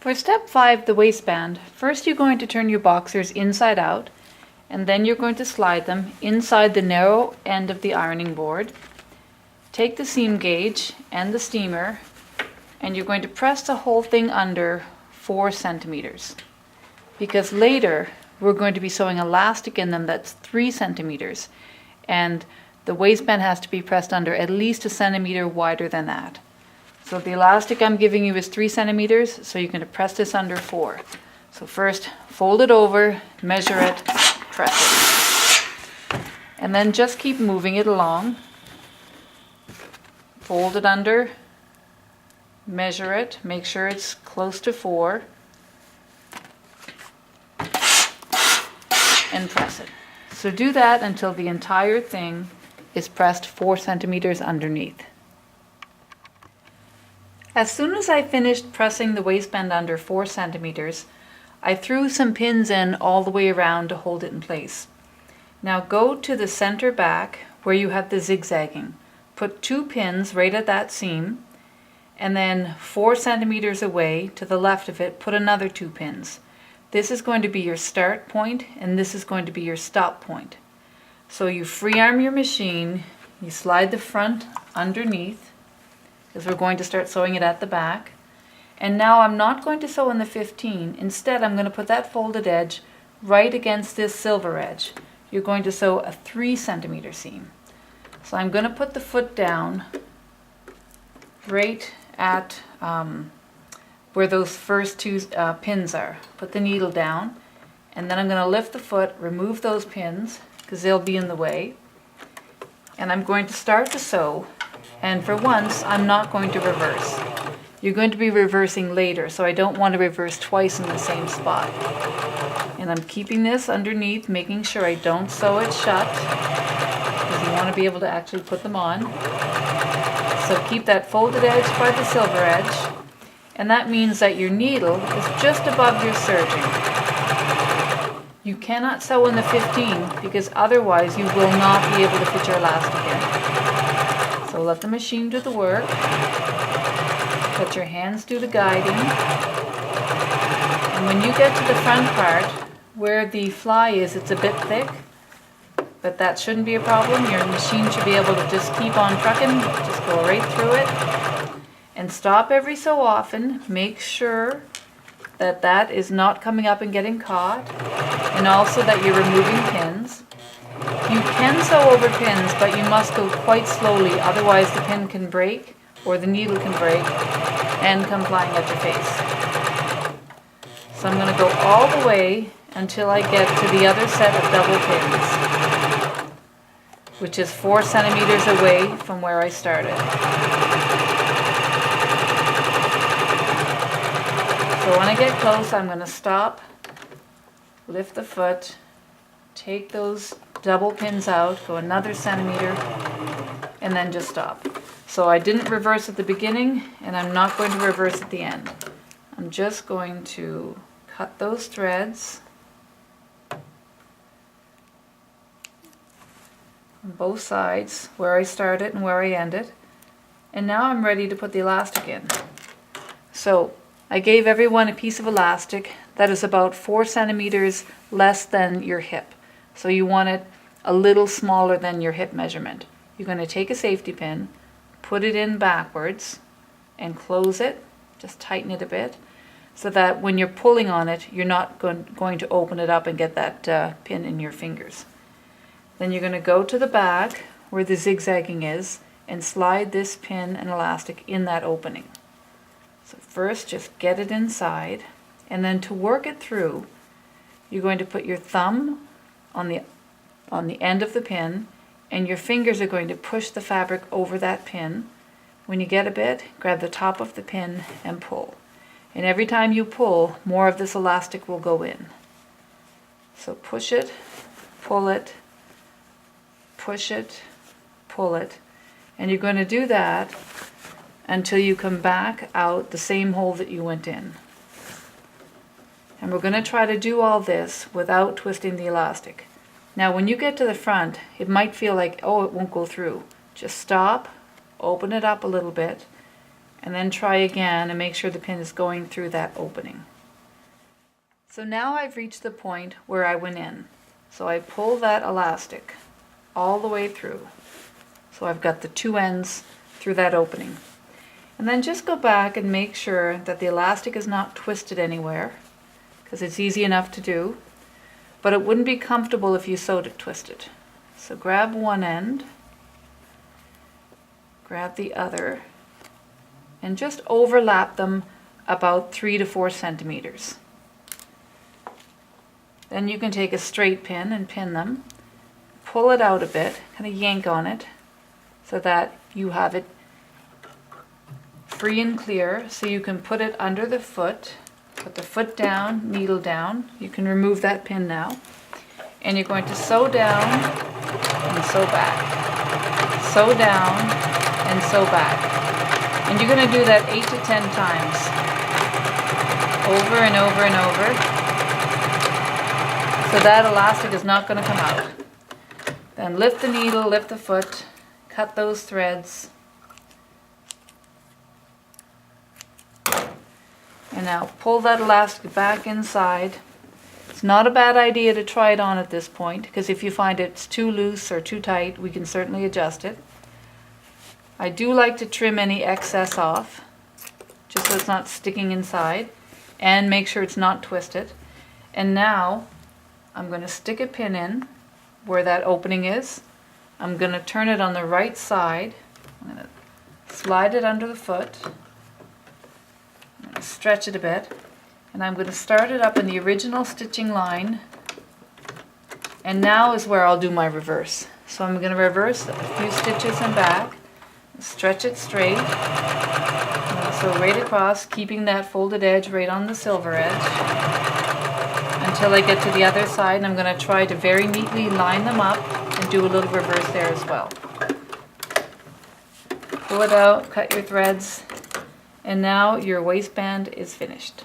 For step 5, the waistband, first you're going to turn your boxers inside out, and then you're going to slide them inside the narrow end of the ironing board. Take the seam gauge and the steamer, and you're going to press the whole thing under 4 centimeters. Because later we're going to be sewing elastic in them that's 3 centimeters, and the waistband has to be pressed under at least 1 centimeter wider than that. So the elastic I'm giving you is 3 centimeters, so you're going to press this under 4. So first, fold it over, measure it, press it. And then just keep moving it along. Fold it under, measure it, make sure it's close to 4, and press it. So do that until the entire thing is pressed 4 centimeters underneath. As soon as I finished pressing the waistband under 4 centimeters, I threw some pins in all the way around to hold it in place. Now go to the center back where you have the zigzagging. Put 2 pins right at that seam, and then 4 centimeters away to the left of it, put another 2 pins. This is going to be your start point, and this is going to be your stop point. So you free arm your machine, you slide the front underneath, because we're going to start sewing it at the back. And now I'm not going to sew in the 15. Instead, I'm going to put that folded edge right against this silver edge. You're going to sew a 3 centimeter seam. So I'm going to put the foot down right at where those first 2 pins are. Put the needle down, and then I'm going to lift the foot, remove those pins because they'll be in the way, and I'm going to start to sew. And for once, I'm not going to reverse. You're going to be reversing later, so I don't want to reverse twice in the same spot. And I'm keeping this underneath, making sure I don't sew it shut, because you want to be able to actually put them on. So keep that folded edge by the silver edge, and that means that your needle is just above your serging. You cannot sew in the 15 because otherwise you will not be able to fit your elastic in. So let the machine do the work. Let your hands do the guiding. And when you get to the front part, where the fly is, it's a bit thick, but that shouldn't be a problem. Your machine should be able to just keep on trucking, just go right through it. And stop every so often. Make sure that that is not coming up and getting caught, and also that you're removing pins. You can sew over pins, but you must go quite slowly, otherwise the pin can break or the needle can break and come flying at your face. So I'm going to go all the way until I get to the other set of double pins, which is 4 centimeters away from where I started. So when I get close, I'm going to stop, lift the foot, take those double pins out, go another centimeter, and then just stop. So I didn't reverse at the beginning, and I'm not going to reverse at the end. I'm just going to cut those threads on both sides, where I started and where I ended. And now I'm ready to put the elastic in. So I gave everyone a piece of elastic that is about 4 centimeters less than your hip. So you want it a little smaller than your hip measurement. You're going to take a safety pin, put it in backwards, and close it. Just tighten it a bit, so that when you're pulling on it, you're not going to open it up and get that pin in your fingers. Then you're going to go to the back where the zigzagging is and slide this pin and elastic in that opening. So first just get it inside, and then to work it through, you're going to put your thumb on the end of the pin, and your fingers are going to push the fabric over that pin. When you get a bit, grab the top of the pin and pull. And every time you pull, more of this elastic will go in. So push it, pull it, push it, pull it, and you're going to do that until you come back out the same hole that you went in. And we're going to try to do all this without twisting the elastic. Now when you get to the front, it might feel like, oh, it won't go through. Just stop, open it up a little bit, and then try again and make sure the pin is going through that opening. So now I've reached the point where I went in. So I pull that elastic all the way through. So I've got the two ends through that opening. And then just go back and make sure that the elastic is not twisted anywhere, because it's easy enough to do, but it wouldn't be comfortable if you sewed it twisted. So grab one end, grab the other, and just overlap them about 3 to 4 centimeters. Then you can take a straight pin and pin them, pull it out a bit, kind of yank on it so that you have it free and clear, so you can put it under the foot, put the foot down, needle down. You can remove that pin now, and you're going to sew down and sew back, sew down and sew back. And you're going to do that 8 to 10 times, over and over and over, so that elastic is not going to come out. Then lift the needle, lift the foot, cut those threads, and now pull that elastic back inside. It's not a bad idea to try it on at this point, because if you find it's too loose or too tight, we can certainly adjust it. I do like to trim any excess off, just so it's not sticking inside, and make sure it's not twisted. And now I'm going to stick a pin in where that opening is. I'm going to turn it on the right side. I'm going to slide it under the foot. I'm going to stretch it a bit. And I'm going to start it up in the original stitching line. And now is where I'll do my reverse. So I'm going to reverse a few stitches and back. Stretch it straight, so right across, keeping that folded edge right on the silver edge until I get to the other side, and I'm going to try to very neatly line them up and do a little reverse there as well. Pull it out, cut your threads, and now your waistband is finished.